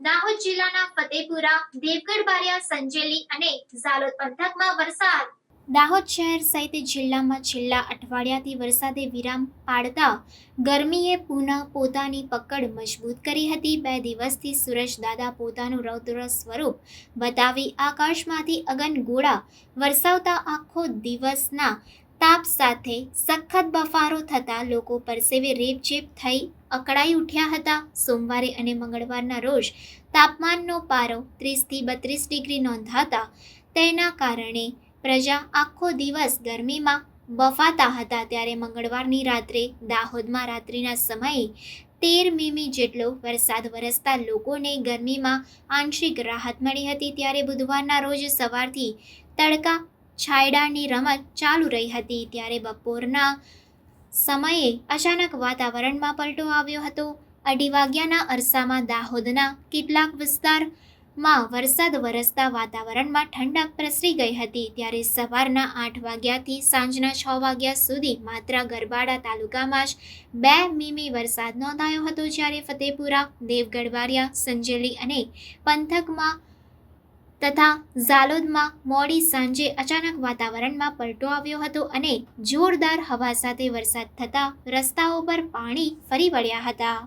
દાહોદ જિલ્લાના ફતેપુરા, દેવગઢ બારિયા, સંજેલી અને ઝાલોદ પંથકમાં વરસાદ. દાહોદ શહેર સહિત જિલ્લામાં છેલ્લા અઠવાડિયાથી વરસાદે વિરામ પાડતા ગરમીએ પુનઃ પોતાની પકડ મજબૂત કરી હતી. 2 દિવસથી સૂરજ દાદા પોતાનું રૌદ્ર સ્વરૂપ બતાવી આકાશમાંથી અગનગોળા વરસાવતા આખો દિવસના તાપ સાથે સખત બફારો થતા લોકો પરસેવે રેબઝેબ થઈ અકળાઈ ઉઠ્યા હતા. સોમવારે અને મંગળવારના રોજ તાપમાનનો પારો 30 થી 32 ડિગ્રી નોંધાતા તેના કારણે પ્રજા આખો દિવસ ગરમીમાં બફાતા હતા. ત્યારે મંગળવારની રાત્રે દાહોદમાં રાત્રિના સમયે 13 મીમી જેટલો વરસાદ વરસતા લોકોને ગરમીમાં આંશિક રાહત મળી હતી. ત્યારે બુધવારના રોજ સવારથી તડકા છાયડાની રમત ચાલુ રહી હતી. ત્યારે બપોરના સમયે અચાનક વાતાવરણમાં પલટો આવ્યો હતો. 2:30 વાગ્યાના અરસામાં દાહોદના કેટલાક વિસ્તારમાં વરસાદ વરસતા વાતાવરણમાં ઠંડક પ્રસરી ગઈ હતી. ત્યારે સવારના 8 વાગ્યાથી સાંજના 6 વાગ્યા સુધી માત્ર ગરબાડા તાલુકામાં જ 2 મીમી વરસાદ નોંધાયો હતો. જ્યારે ફતેપુરા, દેવગઢ બારિયા, સંજેલી અને પંથકમાં તથા ઝાલોદમાં મોડી સાંજે અચાનક વાતાવરણમાં પલટો આવ્યો હતો અને જોરદાર હવા સાથે વરસાદ થતાં રસ્તાઓ પર પાણી ફરી વળ્યા હતા.